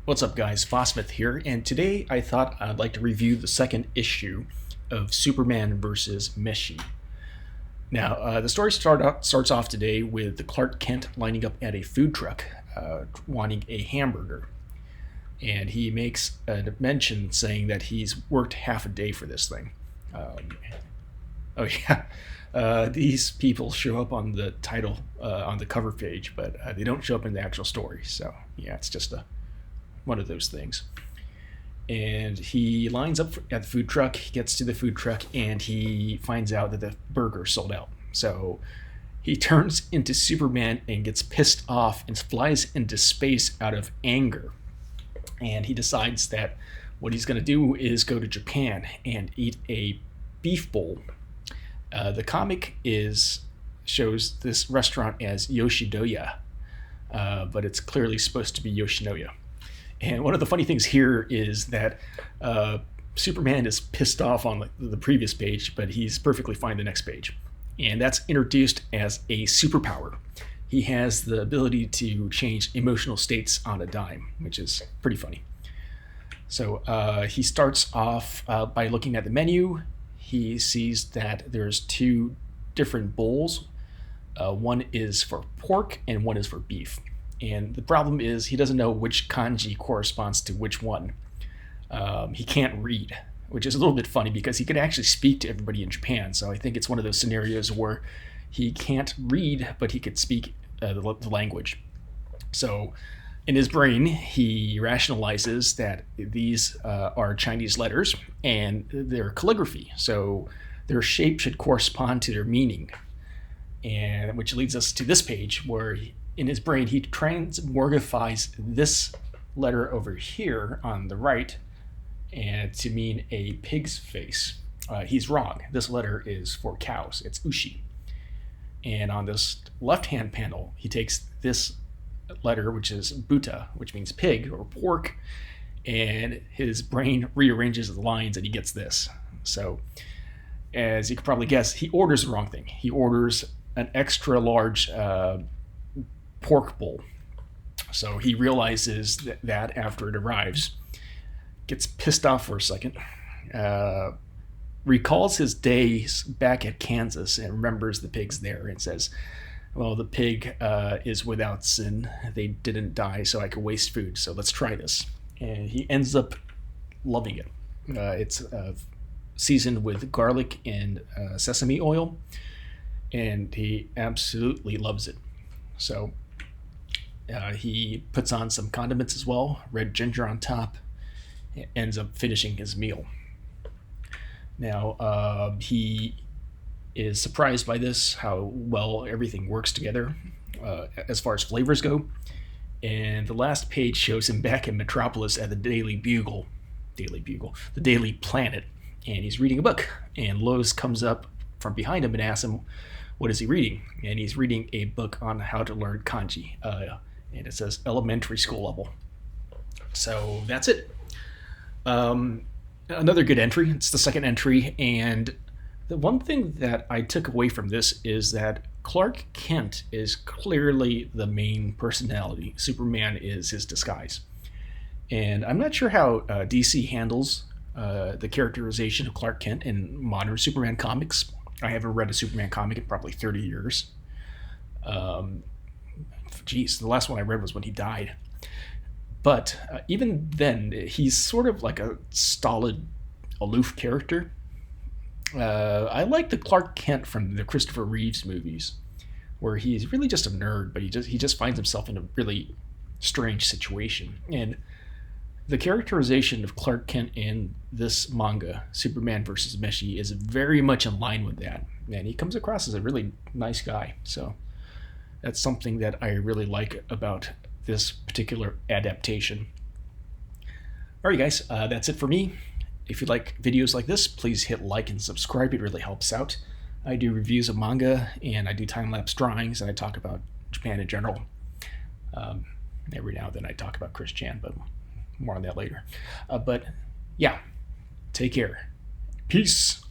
What's up, guys? Fosmith here, and today I thought I'd like to review the second issue of Superman versus Meshi. Now, the story starts off today with the Clark Kent lining up at a food truck, wanting a hamburger, and he makes a mention saying that he's worked half a day for this thing. Um, oh yeah, these people show up on the title on the cover page, but they don't show up in the actual story. So yeah, it's just one of those things. And he lines up at the food truck, gets to the food truck, and he finds out that the burger sold out. So he turns into Superman and gets pissed off and flies into space out of anger. And he decides that what he's going to do is go to Japan and eat a beef bowl. The comic shows this restaurant as Yoshidaya, but it's clearly supposed to be Yoshinoya. And one of the funny things here is that Superman is pissed off on the previous page, but he's perfectly fine the next page. And that's introduced as a superpower. He has the ability to change emotional states on a dime, which is pretty funny. So he starts off by looking at the menu. He sees that there's two different bowls. One is for pork and one is for beef. And the problem is he doesn't know which kanji corresponds to which one. He can't read, which is a little bit funny because he could actually speak to everybody in Japan. So I think it's one of those scenarios where he can't read, but he could speak the language. So in his brain, he rationalizes that these are Chinese letters and their calligraphy. So their shape should correspond to their meaning. And which leads us to this page where in his brain, he transmorgifies this letter over here on the right and to mean a pig's face. He's wrong. This letter is for cows. It's ushi. And on this left-hand panel, he takes this letter, which is buta, which means pig or pork, and his brain rearranges the lines and he gets this. So, as you can probably guess, he orders the wrong thing. He orders an extra large pork bowl. So he realizes that after it arrives, gets pissed off for a second, recalls his days back at Kansas and remembers the pigs there and says, well, the pig is without sin. They didn't die, so I could waste food. So let's try this. And he ends up loving it. It's seasoned with garlic and sesame oil, and he absolutely loves it. So he puts on some condiments as well, red ginger on top, ends up finishing his meal. Now, he is surprised by this, how well everything works together as far as flavors go. And the last page shows him back in Metropolis at the the Daily Planet, and he's reading a book. And Lois comes up from behind him and asks him, what is he reading? And he's reading a book on how to learn kanji. And it says elementary school level. So that's it. Another good entry. It's the second entry. And the one thing that I took away from this is that Clark Kent is clearly the main personality. Superman is his disguise. And I'm not sure how DC handles the characterization of Clark Kent in modern Superman comics. I haven't read a Superman comic in probably 30 years. The last one I read was when he died. But even then, he's sort of like a stolid, aloof character. I like the Clark Kent from the Christopher Reeves movies, where he's really just a nerd, but he just finds himself in a really strange situation. And the characterization of Clark Kent in this manga, Superman versus Meshi, is very much in line with that. And he comes across as a really nice guy. So that's something that I really like about this particular adaptation. All right, guys, that's it for me. If you like videos like this, please hit like and subscribe. It really helps out. I do reviews of manga, and I do time-lapse drawings, and I talk about Japan in general. Every now and then I talk about Chris Chan, but more on that later. But yeah, take care. Peace.